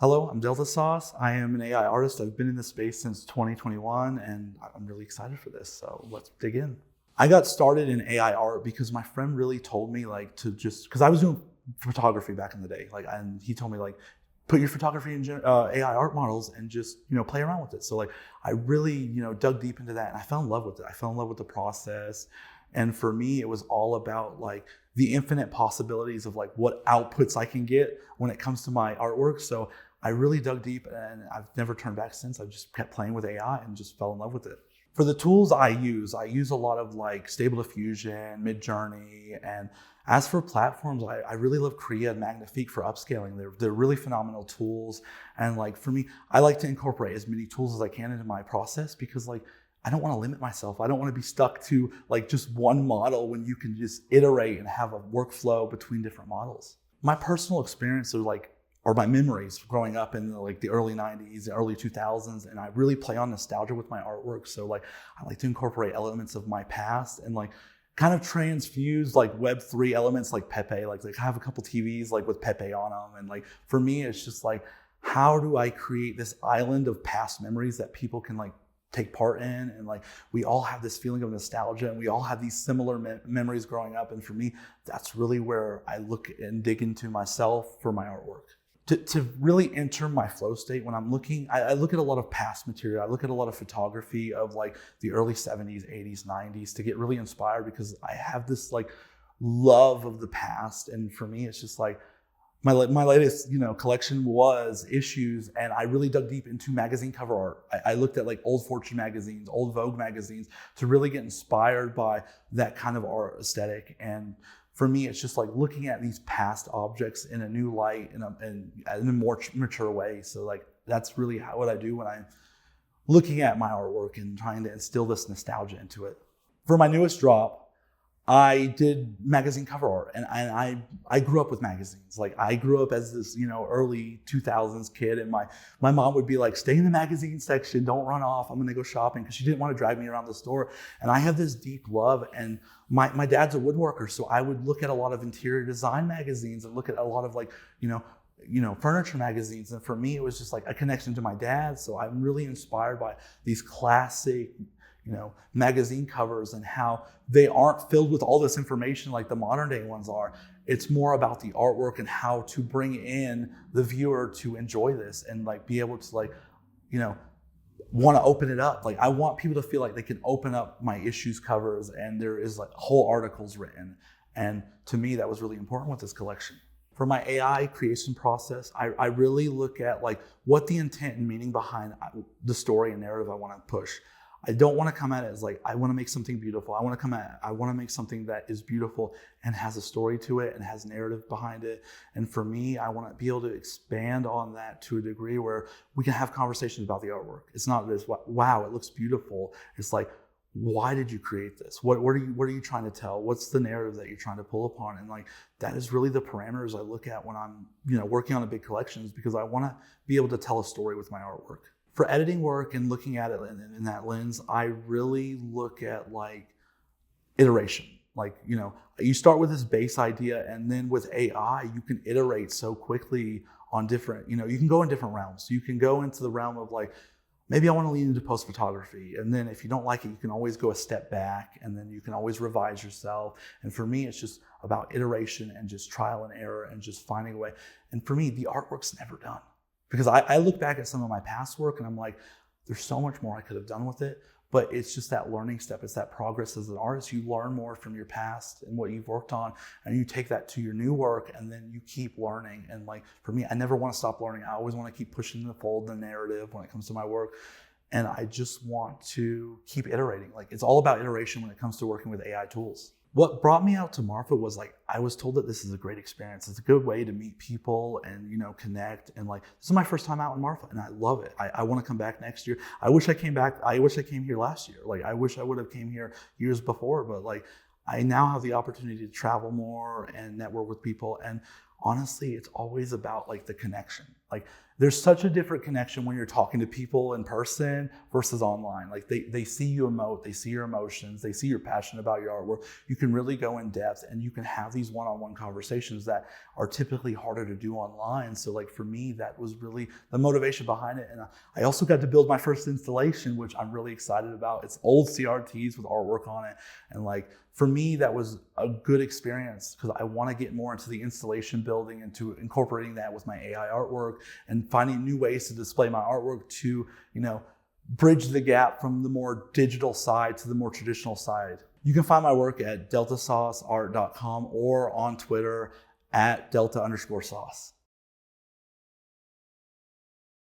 Hello, I'm DeltaSauce. I am an AI artist. I've been in this space since 2021 and I'm really excited for this. So let's dig in. I got started in AI art because my friend really told me because I was doing photography back in the day. And he told me put your photography in AI art models and just, play around with it. So I really, dug deep into that and I fell in love with it. I fell in love with the process. And for me, it was all about the infinite possibilities of what outputs I can get when it comes to my artwork. So I really dug deep and I've never turned back since. I just kept playing with AI and just fell in love with it. For the tools I use a lot of Stable Diffusion, Midjourney, and as for platforms, I really love Crea and Magnifique for upscaling. They're really phenomenal tools. And for me, I like to incorporate as many tools as I can into my process because I don't want to limit myself. I don't want to be stuck to just one model when you can just iterate and have a workflow between different models. My personal experience are my memories growing up in the early 90s, the early 2000s, and I really play on nostalgia with my artwork. So I like to incorporate elements of my past and kind of transfuse Web3 elements like Pepe, I have a couple TVs with Pepe on them. And for me, it's just how do I create this island of past memories that people can take part in? And we all have this feeling of nostalgia and we all have these similar memories growing up. And for me, that's really where I look and dig into myself for my artwork. To really enter my flow state when I'm looking, I look at a lot of past material. I look at a lot of photography of the early 70s, 80s, 90s to get really inspired because I have this love of the past. And for me, it's just my latest collection was issues, and I really dug deep into magazine cover art. I looked at old Fortune magazines, old Vogue magazines to really get inspired by that kind of art aesthetic. And for me, it's just looking at these past objects in a new light in a more mature way. So that's really what I do when I'm looking at my artwork and trying to instill this nostalgia into it. For my newest drop, I did magazine cover art, and I grew up with magazines. I grew up as this early 2000s kid, and my mom would be stay in the magazine section, don't run off, I'm gonna go shopping, because she didn't want to drive me around the store. And I have this deep love, and my dad's a woodworker, so I would look at a lot of interior design magazines and look at a lot of furniture magazines. And for me, it was just a connection to my dad. So I'm really inspired by these classic magazine covers and how they aren't filled with all this information like the modern day ones are. It's more about the artwork and how to bring in the viewer to enjoy this and be able to want to open it up. I want people to feel they can open up my issues covers and there is whole articles written. And to me, that was really important with this collection. For my AI creation process, I really look at what the intent and meaning behind the story and narrative I want to push. I don't want to come at it as I want to make something beautiful. I want to make something that is beautiful and has a story to it and has narrative behind it. And for me, I want to be able to expand on that to a degree where we can have conversations about the artwork. It's not this, wow, it looks beautiful. It's why did you create this? What are you trying to tell? What's the narrative that you're trying to pull upon? And that is really the parameters I look at when I'm working on a big collection, because I want to be able to tell a story with my artwork. For editing work and looking at it in that lens, I really look at iteration. You start with this base idea, and then with AI, you can iterate so quickly on different, you can go in different realms. You can go into the realm of maybe I want to lean into post photography. And then if you don't like it, you can always go a step back, and then you can always revise yourself. And for me, it's just about iteration and just trial and error and just finding a way. And for me, the artwork's never done. Because I look back at some of my past work and I'm there's so much more I could have done with it, but it's just that learning step. It's that progress as an artist. You learn more from your past and what you've worked on, and you take that to your new work, and then you keep learning. And for me, I never want to stop learning. I always want to keep pushing the fold, the narrative when it comes to my work. And I just want to keep iterating. It's all about iteration when it comes to working with AI tools. What brought me out to Marfa was I was told that this is a great experience. It's a good way to meet people and connect. And this is my first time out in Marfa, and I love it. I want to come back next year. I wish I came back. I wish I came here last year. I wish I would have came here years before. But I now have the opportunity to travel more and network with people. And honestly, it's always about the connection. Like there's such a different connection when you're talking to people in person versus online. Like they see you emote, they see your emotions, they see you're passionate about your artwork. You can really go in depth and you can have these one-on-one conversations that are typically harder to do online. So like for me, that was really the motivation behind it. And I also got to build my first installation, which I'm really excited about. It's old CRTs with artwork on it. And like, for me, that was a good experience because I want to get more into the installation building and to incorporating that with my AI artwork and finding new ways to display my artwork to, bridge the gap from the more digital side to the more traditional side. You can find my work at deltasauceart.com or on Twitter at delta_sauce.